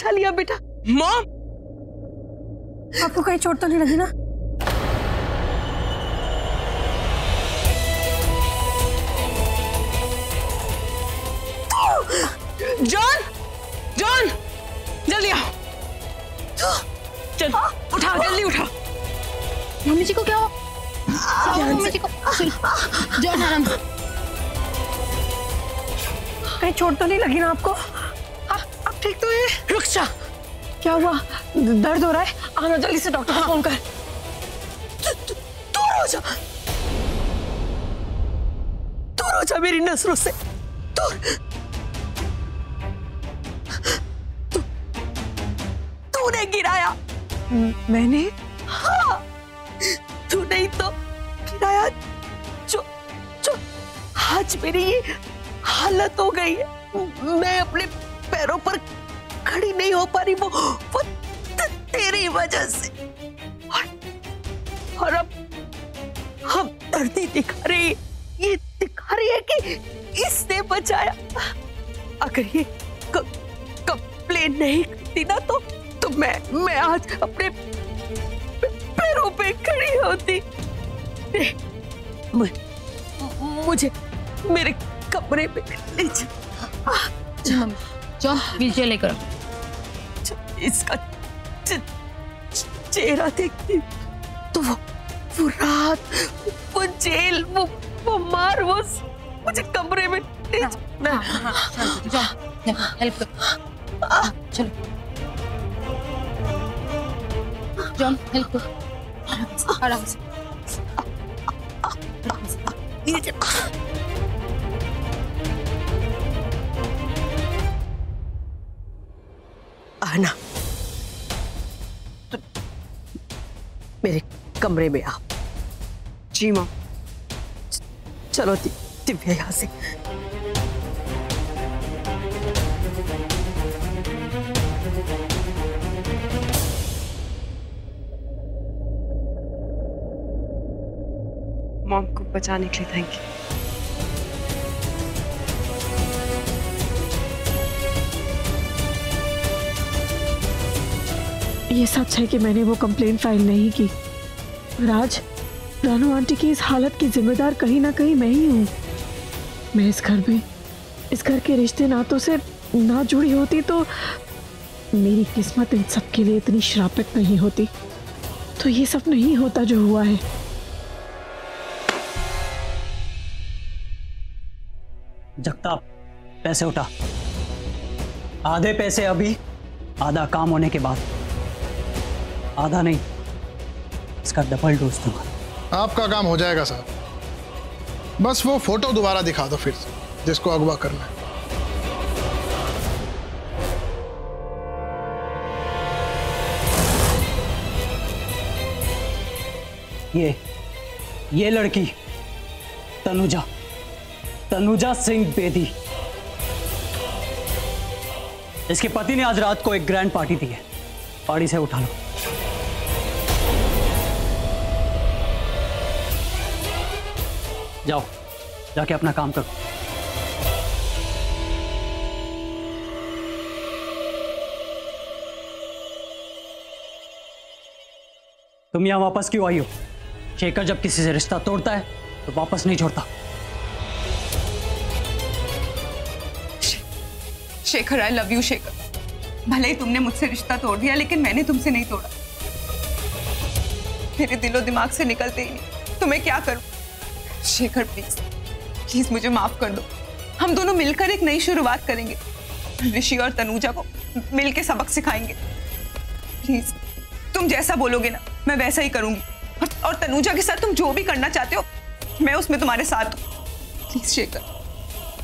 बचा लिया बेटा। मॉम, आपको कहीं चोट तो नहीं लगी ना? जॉन, जॉन, जल्दी आओ। चल उठा, जल्दी उठा। मम्मी जी को क्या हो? मम्मी जी को जॉन आराम से। कहीं चोट तो नहीं लगी ना आपको? अब ठीक तो है? रुक जा। क्या हुआ? दर्द हो रहा है? आना जल्दी से डॉक्टर को फोन कर। दूर हो जा, दूर हो जा मेरी नजरों से, दूर। तूने गिराया। मैंने? हाँ, तू नहीं तो गिराया जो जो आज मेरी ये हालत हो गई है। मैं अपने पैरों पर खड़ी नहीं हो पा रही, वो तेरी वजह से। और अब हम दर्द दिखा रही, ये दिखा रही है कि इसने बचाया। अगर ये कंप्लेन नहीं करती ना तो मैं आज अपने पैरों पे खड़ी होती। मुझे मेरे कमरे में ले जा। जॉन, व्हीलचेयर लेकर। इसका चेहरा देखती तो वो रात, वो जेल, वो मार, वो मुझे कमरे में ले जा। जॉन, हेल्प कर। चलो जॉन, हेल्प कर। आराम से। आना, मेरे कमरे में आओ। जी माँ। चलो दिव्या यहाँ से। मॉम को बचाने के लिए थैंक यू। ये सच है कि मैंने वो कंप्लेंट फाइल नहीं की। राज, रानू आंटी की इस हालत की जिम्मेदार कहीं ना कहीं मैं ही हूँ। मैं इस घर में, इस घर के रिश्ते नातों से ना जुड़ी होती तो मेरी किस्मत इन सब के लिए इतनी श्रापित नहीं होती। तो ये सब नहीं होता जो हुआ है। जगताप, पैसे उठा। आधे पैसे अभी, आधा काम होने के बाद। आधा नहीं, इसका डबल डोज दूंगा। आपका काम हो जाएगा साहब। बस वो फोटो दोबारा दिखा दो फिर से, जिसको अगवा करना है। ये लड़की तनुजा सिंह बेदी। इसके पति ने आज रात को एक ग्रैंड पार्टी दी है। पार्टी से उठा लो। जाओ, जाके अपना काम करो। तुम यहां वापस क्यों आई हो? शेखर जब किसी से रिश्ता तोड़ता है तो वापस नहीं छोड़ता। Shekhar, I love you Shekhar. भले ही तुमने मुझसे रिश्ता तोड़ दिया, लेकिन मैंने तुमसे नहीं तोड़ा। मेरे दिलो दिमाग से निकलते ही नहीं। तो मैं क्या करूं? शेखर प्लीज, प्लीज मुझे माफ कर दो। हम दोनों मिलकर एक नई शुरुआत करेंगे। ऋषि और तनुजा को मिलकर सबक सिखाएंगे। प्लीज, तुम जैसा बोलोगे ना मैं वैसा ही करूंगी। और तनुजा के साथ तुम जो भी करना चाहते हो मैं उसमें तुम्हारे साथ हूं। प्लीज शेखर।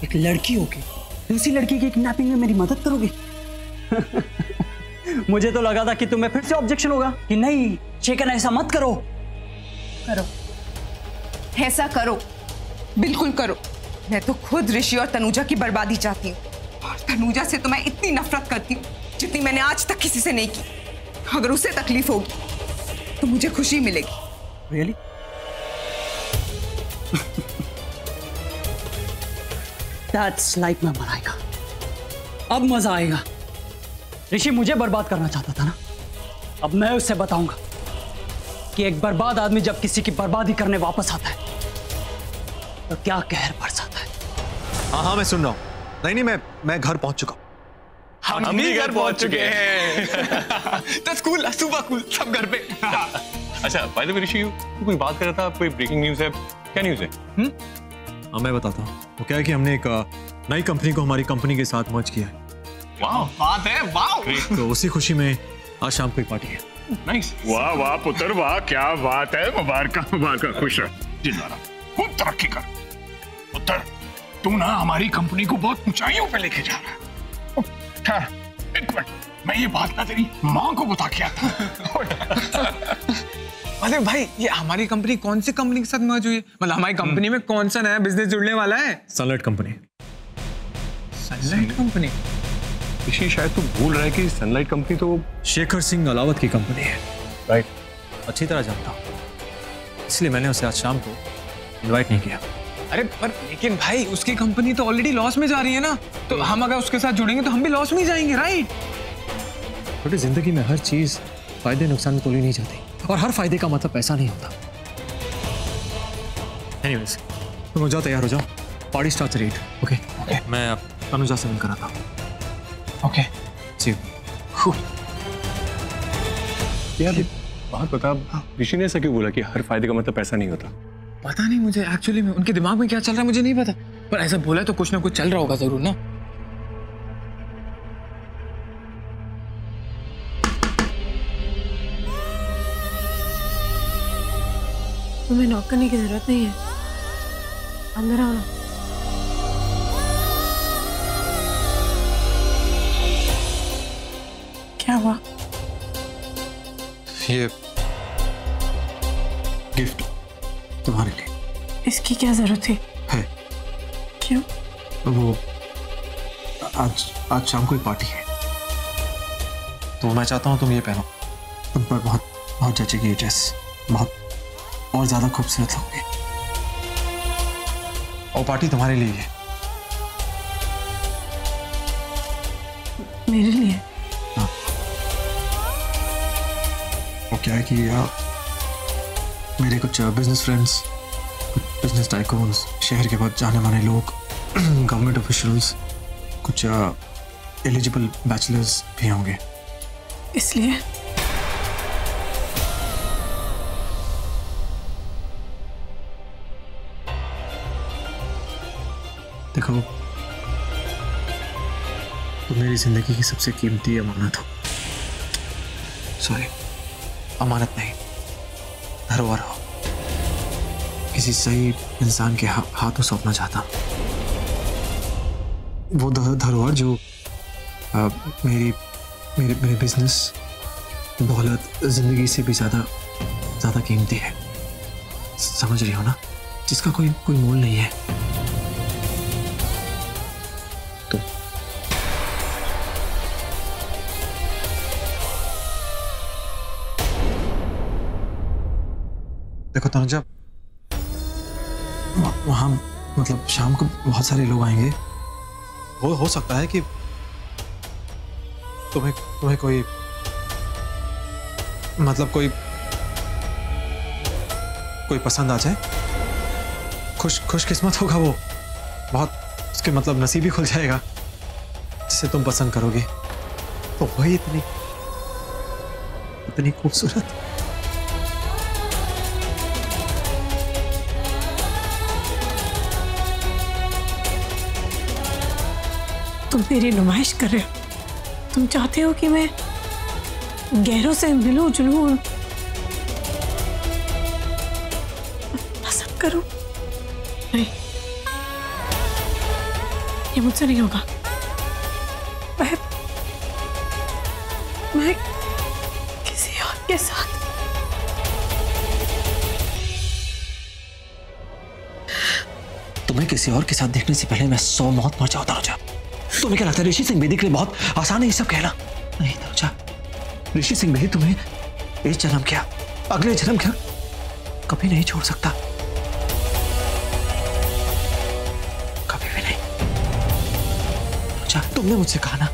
एक लड़की होके दूसरी लड़की की किडनैपिंग में मेरी मदद करोगे? मुझे तो लगा था कि तुम्हें फिर से ऑब्जेक्शन होगा कि नहीं शेखर ऐसा मत करो। करो, ऐसा करो, बिल्कुल करो। मैं तो खुद ऋषि और तनुजा की बर्बादी चाहती हूँ। और तनुजा से तो मैं इतनी नफरत करती हूँ जितनी मैंने आज तक किसी से नहीं की। अगर उसे तकलीफ होगी तो मुझे खुशी मिलेगी। Really? That's like मैं मनाएगा। अब मजा आएगा ऋषि मुझे बर्बाद करना चाहता था ना, अब मैं उससे बताऊंगा कि एक बर्बाद आदमी जब किसी की बर्बादी करने वापस आता है तो क्या कहर बरसाता है। हाँ मैं सुन रहा हूँ। नहीं मैं घर पहुंच चुका हूँ। हम भी घर पहुंच चुके हैं। तो कूल, सुबह कूल, सब घर पे। अच्छा, बाय द वे ऋषि, तू कोई बात कर रहा था, कोई ब्रेकिंग न्यूज़ है? क्या न्यूज़ है? हाँ मैं बताता हूँ। वो क्या है कि हमने एक नई कंपनी को हमारी कंपनी के साथ मर्ज किया है। वाह, बात है, वाह। तो उसी खुशी में आज शाम को एक पार्टी है। नाइस। वाह वाह पुत्र वाह, क्या बात है। मुबारक मुबारक, खुश रह, जिंदा रह, खूब तरक्की कर। पुत्र तू ना हमारी कंपनी को बहुत ऊंचाइयों पे लेके जा रहा है। ठहर एक मिनट, मैं ये बात ना तेरी माँ को बता के आता हूँ। अरे भाई, ये हमारी कंपनी कौन सी कंपनी के साथ मर्ज हुई है? मतलब हमारी कंपनी में कौन सा नया बिजनेस जुड़ने वाला है? Sunlight company. Sunlight company? Rishi शायद तू भूल रहा है कि सनलाइट कंपनी तो शेखर सिंह अलावत की कंपनी है। राइट, अच्छी तरह जानता हूँ, इसलिए मैंने उसे आज शाम को इनवाइट नहीं किया। अरे पर लेकिन भाई, उसकी कंपनी तो ऑलरेडी लॉस में जा रही है ना, तो हम अगर उसके साथ जुड़ेंगे तो हम भी लॉस में ही जाएंगे, राइट? छोटी जिंदगी में हर चीज फायदे नुकसान में तोली नहीं जाती, और हर फायदे का मतलब पैसा नहीं होता। एनीवेज, तुम हो जाओ, तैयार हो जाओ, party starts at. Okay okay. मैं अब अनुजा से मिलकर आता हूँ। ओके जी। यार बात बता, ऋषि ने ऐसा क्यों बोला कि हर फायदे का मतलब पैसा नहीं होता? पता नहीं मुझे, एक्चुअली में उनके दिमाग में क्या चल रहा है मुझे नहीं पता, पर ऐसा बोला तो कुछ ना कुछ चल रहा होगा जरूर ना। तुम्हें नॉक करने की जरूरत नहीं है, अंदर आओ ना। क्या हुआ? ये गिफ्ट तुम्हारे लिए। इसकी क्या जरूरत थी? है। क्यों? वो आज शाम को एक पार्टी है, तो मैं चाहता हूँ तुम ये पहनो, तुम पर बहुत बहुत जचेगी ये ड्रेस, बहुत और ज्यादा खूबसूरत लगोगे। और पार्टी तुम्हारे लिए है। मेरे लिए? हाँ। वो क्या है कि मेरे कुछ बिजनेस फ्रेंड्स, कुछ बिजनेस टाइकून्स, शहर के बहुत जाने माने लोग, गवर्नमेंट ऑफिशियल्स, कुछ एलिजिबल बैचलर्स भी होंगे। इसलिए? देखो, तुम मेरी जिंदगी की सबसे कीमती अमानत हो। सॉरी, अमानत नहीं, धरोहर हो। किसी सही इंसान के हाथों सौंपना चाहता हूँ। वो धरोहर जो मेरे बिजनेस, दौलत, जिंदगी से भी ज्यादा कीमती है। समझ रही हो ना? जिसका कोई मोल नहीं है। तो देखो तनुजा, वहां मतलब शाम को बहुत सारे लोग आएंगे। हो सकता है कि तुम्हें कोई मतलब कोई पसंद आ जाए। खुशकिस्मत होगा वो, बहुत उसके मतलब नसीब ही खुल जाएगा जिसे तुम पसंद करोगे। तो वही इतनी खूबसूरत। तुम मेरी नुमाइश कर रहे हो? तुम चाहते हो कि मैं गैरों से मिलूं जुलूं, पसंद करूं? नहीं, ये मुझसे नहीं होगा। मैं किसी और के साथ तुम्हें किसी और के साथ देखने से पहले मैं 100 मौत मर जाता हूं। तुम्हें क्या लगता है ऋषि सिंह बेदी के लिए बहुत आसान है ये सब कहना? नहीं तनुजा, ऋषि सिंह बेदी तुम्हें इस जन्म क्या, अगले जन्म क्या, कभी नहीं छोड़ सकता, कभी भी नहीं। तनुजा, तुमने मुझसे कहा ना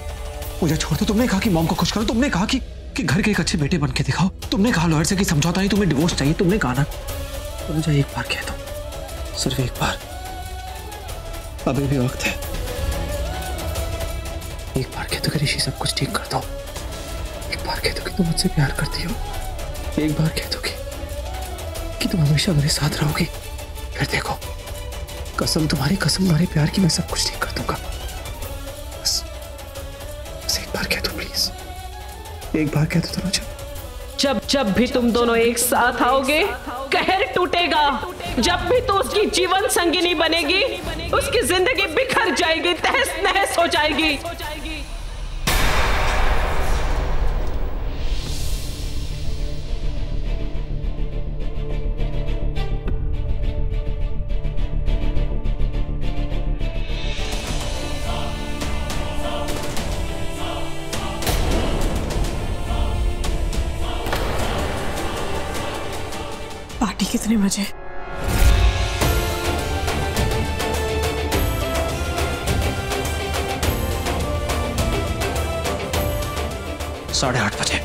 मुझे छोड़ दो। तुमने कहा कि मॉम को खुश करो, तुमने कहा कि घर के एक अच्छे बेटे बन के दिखाओ, तुमने कहा लॉयर से कि समझौता नहीं, तुम्हें डिवोर्स चाहिए, तुमने कहा ना। तनुजा एक बार कह दो, सिर्फ एक बार, अभी भी वक्त है। एक बार कह दो कि ऋषि सब कुछ ठीक कर दो। एक बार कह दो कि तुम मुझसे प्यार करती हो। एक बार कह दो कि तुम हमेशा मेरे साथ रहोगी। फिर देखो, कसम तुम्हारी कसम तुम्हारे प्यार की, मैं सब कुछ ठीक कर दूंगा। बस एक बार कह दो प्लीज, एक बार कह दो तनुजा। जब भी तुम दोनों एक साथ आओगे कहर टूटेगा। जब भी तू उसकी जीवन संगिनी बनेगी, उसकी जिंदगी बिखर जाएगी, तहस नहस हो जाएगी। पार्टी कितने बजे? 8:30 बजे।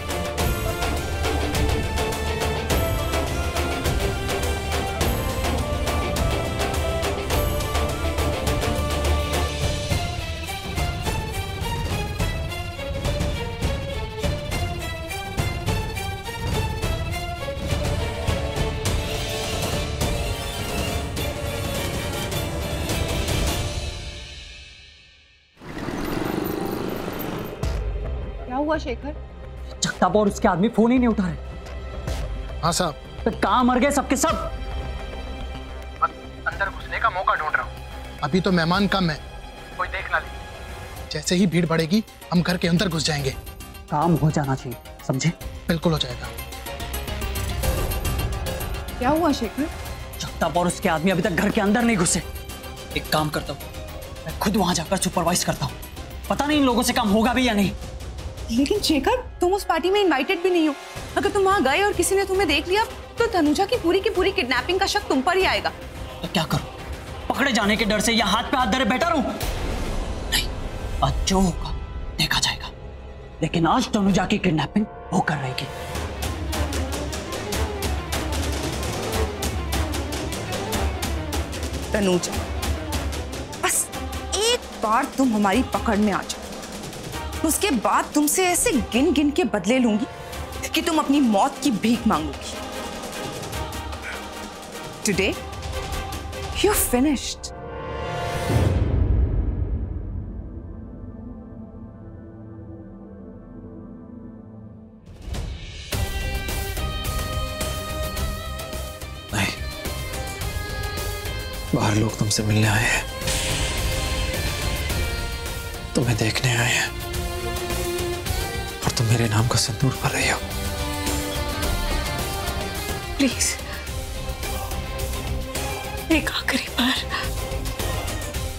क्या हुआ शेखर? जगताप और उसके आदमी फोन ही नहीं उठा रहे। हाँ साहब। तो कहाँ मर गए सबके सब? अंदर घुसने का मौका ढूंढ रहा हूँ। अभी तो मेहमान कम है, कोई देख ना ले। जैसे ही भीड़ बढ़ेगी हम घर के अंदर घुस जाएंगे। काम हो जाना चाहिए, समझे? बिल्कुल हो जाएगा। क्या हुआ शेखर? जगताप और उसके आदमी अभी तक घर के अंदर नहीं घुसे। एक काम करता हूँ, मैं खुद वहां जाकर सुपरवाइज करता हूँ। पता नहीं इन लोगों से काम होगा भी या नहीं। लेकिन शेखर, तुम उस पार्टी में इनवाइटेड भी नहीं हो। अगर तुम वहां गए और किसी ने तुम्हें देख लिया तो तनुजा की पूरी किडनैपिंग का शक तुम पर ही आएगा। तो क्या करूं? पकड़े जाने के डर से या हाथ पे हाथ धरे बैठा रहूं? नहीं, आज जो होगा देखा जाएगा। लेकिन आज तनुजा की किडनैपिंग होकर रहेगी। तनुजा, बस एक बार तुम हमारी पकड़ में आ जाओ, उसके बाद तुमसे ऐसे गिन गिन के बदले लूंगी कि तुम अपनी मौत की भीख मांगोगी। Today you're finished. नहीं, बाहर लोग तुमसे मिलने आए हैं, तुम्हें देखने आए हैं, और तुम मेरे नाम का सिंदूर भर रही हो। प्लीज एक आखिरी बार,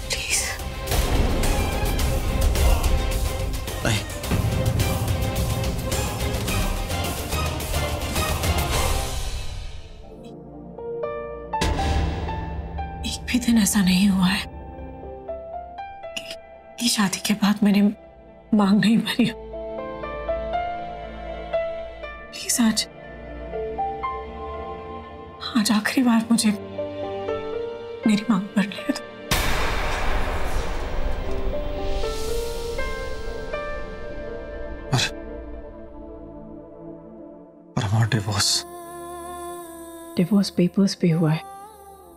प्लीज। नहीं, एक भी दिन ऐसा नहीं हुआ है कि शादी के बाद मैंने मांग नहीं भरी। प्लीज आज आखिरी बार मुझे मेरी मांग भर ले दो। पर हमारा डिवोर्स पेपर्स पे हुआ है।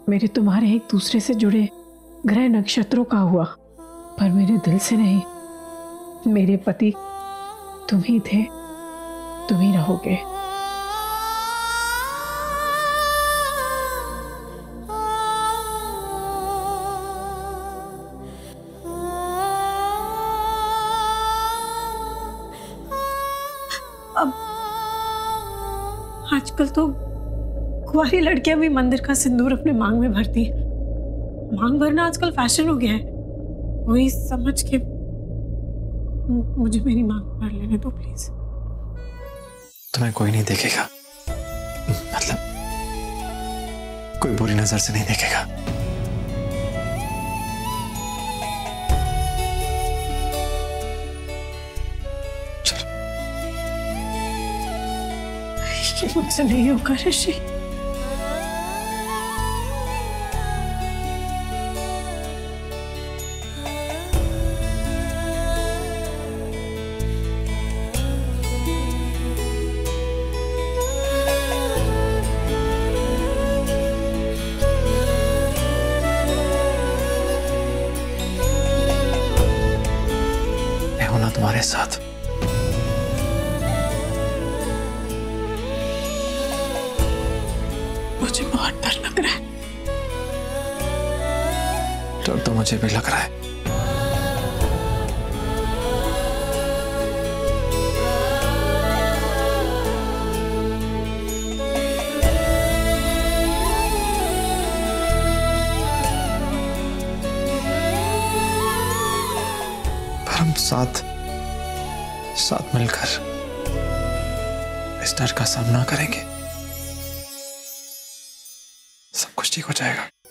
मेरे तुम्हारे एक दूसरे से जुड़े ग्रह नक्षत्रों का हुआ, पर मेरे दिल से नहीं। मेरे पति तुम ही थे, तुम ही रहोगे। अब आजकल तो कुंवारी लड़कियां भी मंदिर का सिंदूर अपने मांग में भरती हैं। मांग भरना आजकल फैशन हो गया है। वही समझ के मुझे मेरी मांग भर लेने दो प्लीज। तुम्हें कोई नहीं देखेगा, मतलब कोई बुरी नजर से नहीं देखेगा। ये मुझसे नहीं होगा ऋषि। मैं हूं ना तुम्हारे साथ। मुझे बहुत डर लग रहा है। डर तो मुझे भी लग रहा है। पर हम साथ मिलकर इस डर का सामना करेंगे, सब कुछ ठीक हो जाएगा।